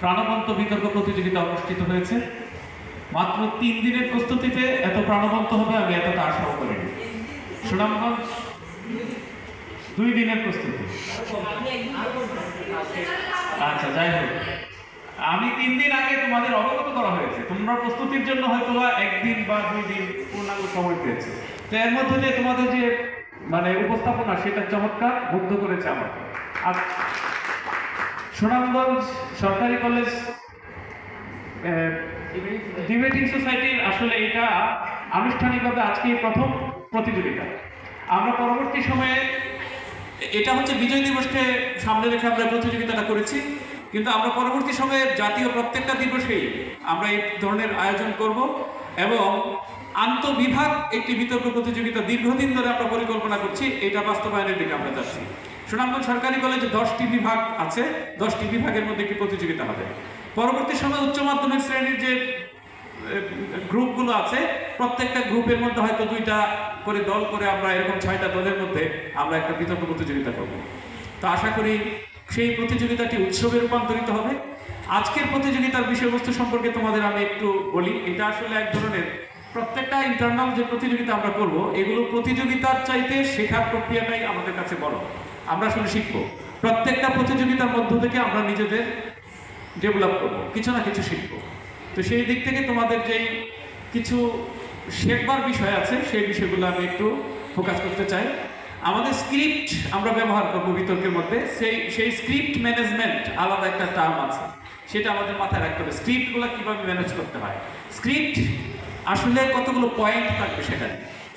প্রাণবন্ত বিতর্ক প্রতিযোগিতা অনুষ্ঠিত হয়েছে। মাত্র 3 দিনের প্রস্তুতিতে এত প্রাণবন্ত হবে আমি এতটা আশাও করিনি। সুনামগঞ্জ 2 দিনের প্রস্তুতি। আচ্ছা, যাই হোক, আমি 3 দিন আগে তোমাদের অবগত করা হয়েছে। তোমরা প্রস্তুতির জন্য হয়তো 1 দিন বা 2 দিন পূর্ণাঙ্গ সময় পেয়েছে। তো এর মধ্যে দিয়ে তোমাদের যে উপস্থাপনা, সেটা চমৎকার, মুগ্ধ করেছে আমাকে। আর সুনামগঞ্জ সরকারি কলেজ ডিবেটিং সোসাইটির আসলে এটা আনুষ্ঠানিকভাবে আজকে প্রথম প্রতিযোগিতা। আমরা পরবর্তী সময়ে, এটা হচ্ছে বিজয় দিবসকে সামনে রেখে আমরা প্রতিযোগিতাটা করেছি, কিন্তু আমরা পরবর্তী সময়ে জাতীয় প্রত্যেকটা দিবসেই আমরা এই ধরনের আয়োজন করব এবং আন্তঃবিভাগ একটি বিতর্ক প্রতিযোগিতা দীর্ঘদিন ধরে আমরা পরিকল্পনা করছি, এটা বাস্তবায়নের দিকে আমরা যাচ্ছি। সুনামগঞ্জ সরকারি কলেজে 10টি বিভাগ আছে, 10টি বিভাগের মধ্যে একটি প্রতিযোগিতা হবে। পরবর্তী সময় উচ্চ মাধ্যমিক শ্রেণীর যে গ্রুপগুলো আছে, প্রত্যেকটা গ্রুপের মধ্যে হয়তো 2টা করে দল করে আমরা এরকম 6টা দলের মধ্যে আমরা একটা বিতর্ক প্রতিযোগিতা করব। তো আশা করি সেই প্রতিযোগিতাটি উৎসবে রূপান্তরিত হবে। আজকের প্রতিযোগিতার বিষয়বস্তু সম্পর্কে তোমাদের আমি একটু বলি। এটা আসলে এক ধরনের, প্রত্যেকটা ইন্টারনাল যে প্রতিযোগিতা আমরা করব, এগুলো প্রতিযোগিতার চাইতে শেখার প্রক্রিয়াটাই আমাদের কাছে বড়। আমরা আসলে শিখবো, প্রত্যেকটা প্রতিযোগিতার মধ্য থেকে আমরা নিজেদের ডেভেলপ করব, কিছু না কিছু শিখবো। তো সেই দিক থেকে তোমাদের যেই কিছু শেখবার বিষয় আছে, সেই বিষয়গুলো আমি একটু ফোকাস করতে চাই। আমাদের স্ক্রিপ্ট আমরা ব্যবহার করবো বিতর্কের মধ্যে। সেই স্ক্রিপ্ট ম্যানেজমেন্ট আলাদা একটা টার্ম আছে, সেটা আমাদের মাথায় রাখতে হবে। স্ক্রিপ্টগুলো কীভাবে ম্যানেজ করতে হয়। স্ক্রিপ্ট আসলে কতগুলো পয়েন্ট থাকবে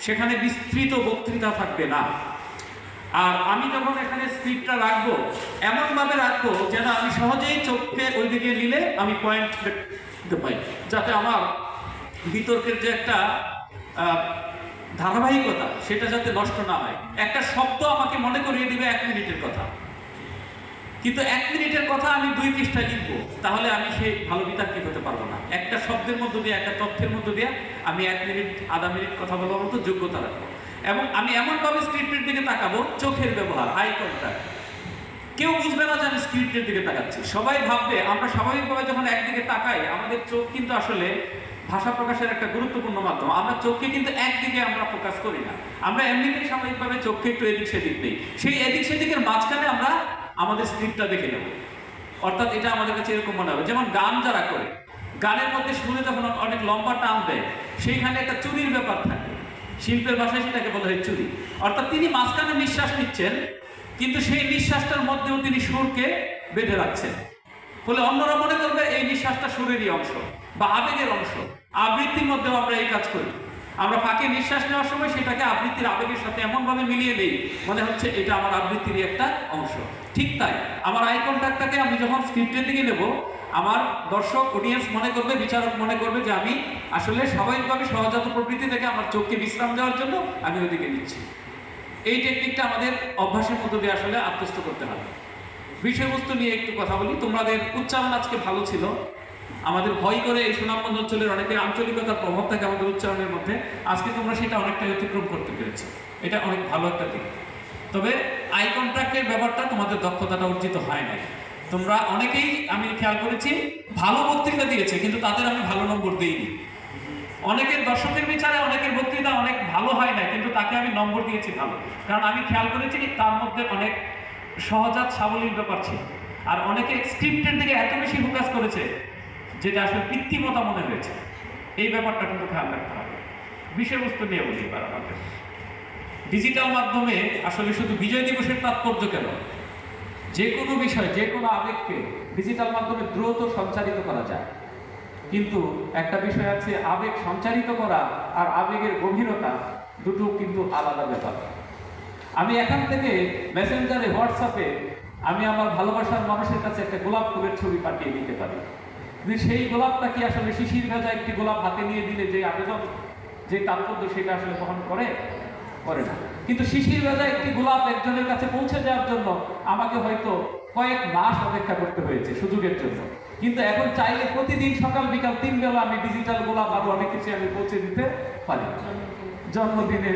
সেখানে বিস্তৃত বক্তৃতা থাকবে না। আর আমি যখন এখানে স্ক্রিপ্টটা রাখবো, এমনভাবে রাখবো যেন আমি সহজেই চোখকে ওই দিকে নিলে আমি পয়েন্ট দেখতে পাই, যাতে আমার বিতর্কের যে একটা ধারাবাহিকতা, সেটা যাতে নষ্ট না হয়। একটা শব্দ আমাকে মনে করিয়ে দিবে 1 মিনিটের কথা, কিন্তু 1 মিনিটের কথা আমি 2 পৃষ্ঠায় লিখবো, তাহলে আমি সেই ভালো বিতার্কিক হতে পারবো না। একটা শব্দের মধ্য দিয়ে, একটা তথ্যের মধ্য দিয়ে আমি 1 মিনিট, আধা মিনিট কথা বলার মতো যোগ্যতা রাখবো। এবং আমি এমনভাবে স্ক্রিপ্টের দিকে তাকাবো, চোখের ব্যবহার, আই কন্ট্যাক্ট, কেউ বুঝবে না যে আমি স্ক্রিপ্টের দিকে তাকাচ্ছি। সবাই ভাববে, আমরা স্বাভাবিকভাবে যখন একদিকে তাকাই, আমাদের চোখ কিন্তু আসলে ভাষা প্রকাশের একটা গুরুত্বপূর্ণ মাধ্যম। আমরা চোখকে কিন্তু একদিকে আমরা ফোকাস করি না, আমরা এমনিতেই স্বাভাবিকভাবে চোখকে একটু এদিক সেদিক নেই। সেই এদিক সেদিকের মাঝখানে আমরা আমাদের স্ক্রিপ্টটা দেখে নেব। অর্থাৎ এটা আমাদের কাছে এরকম মনে হবে, যেমন গান যারা করে, গানের মধ্যে শুনে যখন অনেক লম্বা টান দেয়, সেইখানে একটা চুরির ব্যাপার থাকে। শিল্পের ভাষায় সেটাকে বলা হয় চুরি। অর্থাৎ তিনি মাঝখানে নিঃশ্বাস নিচ্ছেন, কিন্তু সেই নিঃশ্বাসটার মধ্যেও তিনি সুরকে বেঁধে রাখছেন, ফলে অন্যরা মনে করবে এই নিঃশ্বাসটা সুরেরই অংশ বা আবেগের অংশ। আবৃত্তির মধ্যেও আমরা এই কাজ করি, আমরা ফাঁকে নিঃশ্বাস নেওয়ার সময় সেটাকে আবৃত্তির আবেগের সাথে এমনভাবে মিলিয়ে দিই, মনে হচ্ছে এটা আমার আবৃত্তিরই একটা অংশ। ঠিক তাই আমার আই কন্ট্যাক্টটাকে আমি যখন স্ক্রিপ্টের দিকে নেব, আমার দর্শক, অডিয়েন্স মনে করবে, বিচারক মনে করবে যে আমি আসলে স্বাভাবিকভাবে সহজাত প্রকৃতি থেকে আমার চোখকে বিশ্রাম দেওয়ার জন্য আমি ওইদিকে নিচ্ছি। এই টেকনিকটা আমাদের অভ্যাসের মধ্য দিয়ে আসলে আত্মস্থ করতে হবে। বিষয়বস্তু নিয়ে একটু কথা বলি। তোমাদের উচ্চারণ আজকে ভালো ছিল। আমাদের ভয় করে এই সুনামগঞ্জ অঞ্চলের অনেকের আঞ্চলিকতার প্রভাব থাকে আমাদের উচ্চারণের মধ্যে। আজকে তোমরা সেটা অনেকটাই অতিক্রম করতে পেরেছো, এটা অনেক ভালো একটা দিক। তবে আই কন্ট্যাক্টের ব্যাপারটা তোমাদের দক্ষতাটা অর্জিত হয় না। তোমরা অনেকেই, আমি খেয়াল করেছি, ভালো বক্তৃতা দিয়েছে, কিন্তু তাদের আমি ভালো নম্বর দিইনি। অনেকের দর্শকের বিচারে অনেকের বক্তৃতা অনেক ভালো হয় না, কিন্তু তাকে আমি নম্বর দিয়েছি ভালো, কারণ আমি খেয়াল করেছি তার মধ্যে অনেক সহজাত সাবলীল ব্যাপার ছিল। আর অনেকে স্ক্রিপ্টের দিকে এত বেশি ফোকাস করেছে যেটা আসলে কৃত্রিমতা মনে হয়েছে। এই ব্যাপারটা কিন্তু খেয়াল রাখতে হবে। বিষয়বস্তু নিয়ে বলি এবার আমাদের। ডিজিটাল মাধ্যমে আসলে শুধু বিজয় দিবসের তাৎপর্য কেন, যে কোনো বিষয়, যে কোনো আবেগকে ডিজিটাল মাধ্যমে দ্রুত সঞ্চারিত করা যায়। কিন্তু একটা বিষয় আছে, আবেগ সঞ্চারিত করা আর আবেগের গভীরতা দুটো কিন্তু আলাদা ব্যাপার। আমি এখান থেকে মেসেঞ্জারে, হোয়াটসঅ্যাপে আমি আমার ভালোবাসার মানুষের কাছে একটা গোলাপ ফুলের ছবি পাঠিয়ে দিতে পারি, কিন্তু সেই গোলাপটা কি আসলে শিশির ভেজা একটি গোলাপ হাতে নিয়ে দিলে যে আবেদন, যে তাৎপর্য, সেটা আসলে বহন করে না। কিন্তু শিশির ভেজা একটি গোলাপ একজনের কাছে পৌঁছে যাওয়ার জন্য আমাকে হয়তো কয়েক মাস অপেক্ষা করতে হয়েছে সুযোগের জন্য। কিন্তু এখন চাইলে প্রতিদিন সকাল বিকাল 3 বেলা আমি ডিজিটাল গোলাপ আরো অনেক কিছু আমি পৌঁছে দিতে পারি, জন্মদিনে,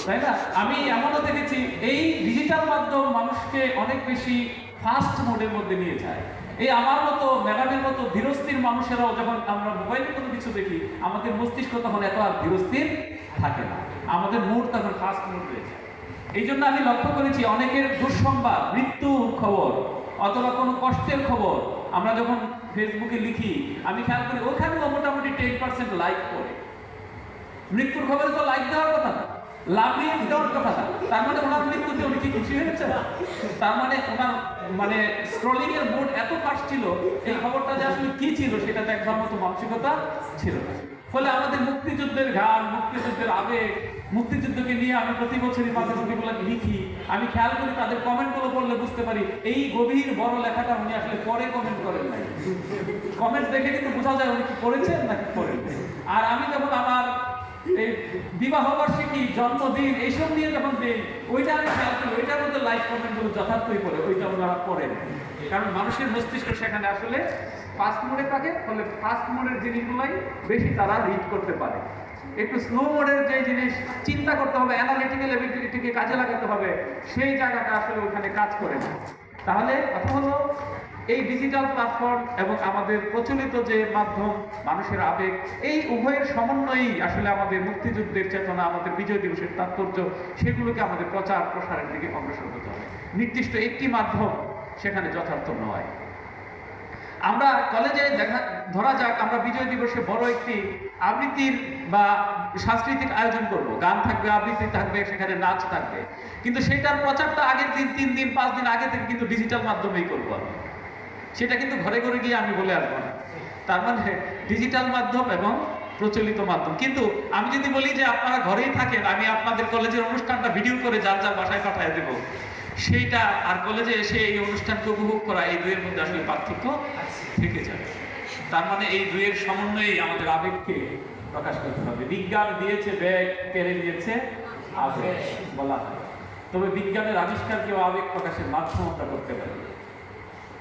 তাই না? আমি এমনও দেখেছি এই ডিজিটাল মাধ্যম মানুষকে অনেক বেশি ফাস্ট মোডের মধ্যে নিয়ে যায়। এই আমার মতো ম্যাডামের মতো ধীরস্থির মানুষেরাও যখন আমরা মোবাইলে কোনো কিছু দেখি, আমাদের মস্তিষ্ক তখন এত আর ধীরস্থির থাকে না, আমাদের মুড তখন ফাস্ট মুড হয়ে যায়। এই জন্য আমি লক্ষ্য করেছি অনেকের দুঃসংবাদ, মৃত্যুর খবর অথবা কোনো কষ্টের খবর আমরা যখন ফেসবুকে লিখি, আমি খেয়াল করি ওখানেও মোটামুটি 10% লাইক করে। মৃত্যুর খবরে তো লাইক দেওয়ার কথা না, লাভ দেওয়ার কথা না। তার মানে ওনার মৃত্যুতে উনি কি খুশি হয়েছে না? তার মানে ওনার মানে স্ক্রলিং এর মুড এত ফাস্ট ছিল, এই খবরটা যে আসলে কি ছিল সেটা দেখবার মতো মানসিকতা ছিল না। ফলে আমাদের মুক্তিযুদ্ধের গান, মুক্তিযুদ্ধের আবেগ, মুক্তিযুদ্ধকে নিয়ে আমি প্রতি বছরই মাঝে মাঝে লিখি। আমি খেয়াল করি তাদের কমেন্টগুলো পড়লে বুঝতে পারি এই গভীর বড় লেখাটা উনি আসলে পরে কমেন্ট করেন নাই। কমেন্ট দেখে কিন্তু বোঝা যায় উনি কি করেছেন নাকি করেন। আর আমি যখন আমার এই বিবাহ বার্ষিকী, জন্মদিন এইসব নিয়ে যখন দিই, ওইটা আমি খেয়াল করি ওইটার মধ্যে লাইক কমেন্টগুলো যথার্থই পড়ে, ওইটা ওনারা পড়েন। কারণ মানুষের মস্তিষ্ক সেখানে আসলে ফাস্ট মোডে থাকে, ফলে ফাস্ট মোডের জিনিসগুলাই বেশি তারা রিড করতে পারে। একটু স্লো মোডের যে জিনিস চিন্তা করতে হবে, অ্যানালিটিক্যাল এবিলিটিকে কাজে লাগাতে হবে, সেই জায়গাটা আসলে ওখানে কাজ করে না। তাহলে কথা হলো এই ডিজিটাল প্ল্যাটফর্ম এবং আমাদের প্রচলিত যে মাধ্যম, মানুষের আবেগ, এই উভয়ের সমন্বয়েই আসলে আমাদের মুক্তিযুদ্ধের চেতনা, আমাদের বিজয় দিবসের তাৎপর্য, সেগুলোকে আমাদের প্রচার প্রসারের দিকে অগ্রসর হতে হবে। নির্দিষ্ট একটি মাধ্যম সেখানে যথার্থ নয়। আমরা কলেজে ধরা যাক আমরা বিজয় দিবসে বড় একটি আবৃত্তির বা সাংস্কৃতিক আয়োজন করব, গান থাকবে, আবৃত্তি থাকবে, সেখানে নাচ থাকবে, কিন্তু সেটার প্রচারটা আগের দিন, 3 দিন 5 দিন আগে থেকে কিন্তু ডিজিটাল মাধ্যমেই করবো আমি। সেটা কিন্তু ঘরে ঘরে গিয়ে আমি বলে আসবো না। তার মানে ডিজিটাল মাধ্যম এবং প্রচলিত মাধ্যম। কিন্তু আমি যদি বলি যে আপনারা ঘরেই থাকেন, আমি আপনাদের কলেজের অনুষ্ঠানটা ভিডিও করে যার যার বাসায় পাঠিয়ে দেবো, সেইটা আর কলেজে এসে এই অনুষ্ঠানকে উপভোগ করা, এই দুইয়ের মধ্যে আসলে পার্থক্য থেকে যাবে। তার মানে এই দুইয়ের সমন্বয়েই আমাদের আবেগকে প্রকাশ করতে হবে। বিজ্ঞান দিয়েছে ব্যাগ, কেড়ে দিয়েছে আবেগ বলা হয়। তবে বিজ্ঞানের আবিষ্কারকেও আবেগ প্রকাশের মাধ্যম আমরা করতে পারি।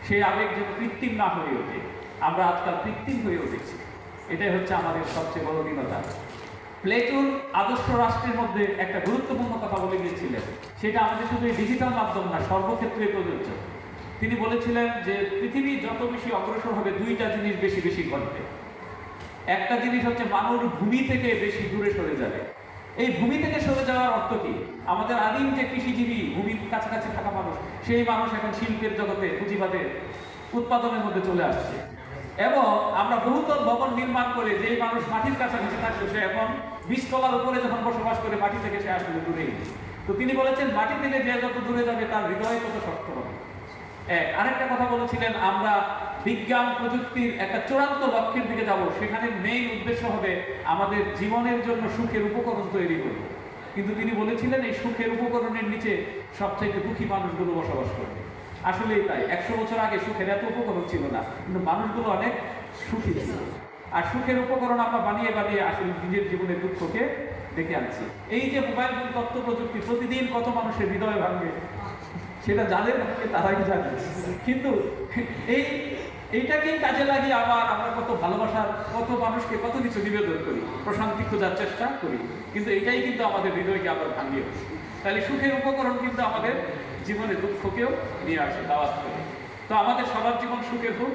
সেই আবেগ যেন কৃত্রিম না হয়ে ওঠে। আমরা আজকাল কৃত্রিম হয়ে উঠেছি, এটাই হচ্ছে আমাদের সবচেয়ে বড় দীনতা। প্লেটুর আদর্শ রাষ্ট্রের মধ্যে একটা গুরুত্বপূর্ণ কথা বলে গিয়েছিলেন, সেটা আমাদের শুধু ডিজিটাল মাধ্যম না, সর্বক্ষেত্রে প্রযোজ্য। তিনি বলেছিলেন যে পৃথিবী যত বেশি অগ্রসর হবে, দুইটা জিনিস বেশি বেশি ঘটবে। একটা জিনিস হচ্ছে মানুষ ভূমি থেকে বেশি দূরে সরে যাবে। এই ভূমি থেকে সরে যাওয়ার অর্থ কি? আমাদের আদিম যে কৃষিজীবী, ভূমির কাছাকাছি থাকা মানুষ, সেই মানুষ এখন শিল্পের জগতে, পুঁজিবাদের উৎপাদনের মধ্যে চলে আসছে। এবং আমরা বহুতল ভবন নির্মাণ করে যে মানুষ মাটির কাছাকাছি থাকতো, সে এখন 20 তলার উপরে যখন বসবাস করে, মাটি থেকে সে আসলে দূরেই। তো তিনি বলেছেন মাটি থেকে যে যত দূরে যাবে তার হৃদয় তত শক্ত হবে। আরেকটা কথা বলেছিলেন, আমরা বিজ্ঞান প্রযুক্তির একটা চূড়ান্ত লক্ষ্যের দিকে যাব, সেখানে মেইন উদ্দেশ্য হবে আমাদের জীবনের জন্য সুখের উপকরণ তৈরি করব। কিন্তু তিনি বলেছিলেন এই সুখের উপকরণের নিচে সবচেয়ে দুঃখী মানুষগুলো বসবাস করবে। আসলেই তাই, 100 বছর আগে সুখের এত উপকরণ ছিল না, কিন্তু মানুষগুলো অনেক সুখী ছিল। আর সুখের উপকরণ আমরা বানিয়ে বানিয়ে আসলে নিজের জীবনের দুঃখকে ডেকে আনছি। এই যে মোবাইল ফোন, তথ্য প্রযুক্তি প্রতিদিন কত মানুষের হৃদয় ভাঙবে, সেটা যাদের ভাঙবে তারাই জানে। কিন্তু এইটাকেই কাজে লাগিয়ে আবার আমরা কত ভালোবাসার, কত মানুষকে কত কিছু নিবেদন করি, প্রশান্তি খোঁজার চেষ্টা করি, কিন্তু এটাই কিন্তু আমাদের হৃদয়কে আবার ভাঙিয়ে। তাহলে সুখের উপকরণ কিন্তু আমাদের জীবনে দুঃখকেও নিয়ে আসে, দাওয়াত করে। তো আমাদের সবার জীবন সুখের হোক,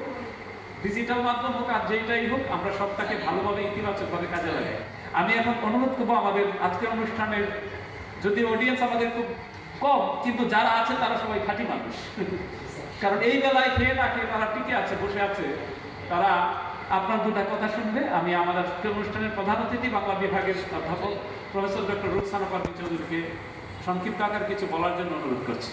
ডিজিটাল মাধ্যম হোক আর যেইটাই হোক, আমরা সবটাকে ভালোভাবে ইতিবাচকভাবে কাজে লাগাই। আমি এখন অনুরোধ করবো আমাদের আজকের অনুষ্ঠানের, যদি অডিয়েন্স আমাদের খুব কম, কিন্তু যারা আছে তারা সবাই খাঁটি মানুষ। কারণ এই বেলায় খেয়ে না খেয়ে তারা টিকে আছে, বসে আছে, তারা আপনার দুটা কথা শুনবে। আমি আমাদের অনুষ্ঠানের প্রধান অতিথি বাংলা বিভাগের অধ্যাপক প্রফেসর ডক্টর রুকসানা পারভীন চৌধুরীকে সংক্ষিপ্ত আকার কিছু বলার জন্য অনুরোধ করছি।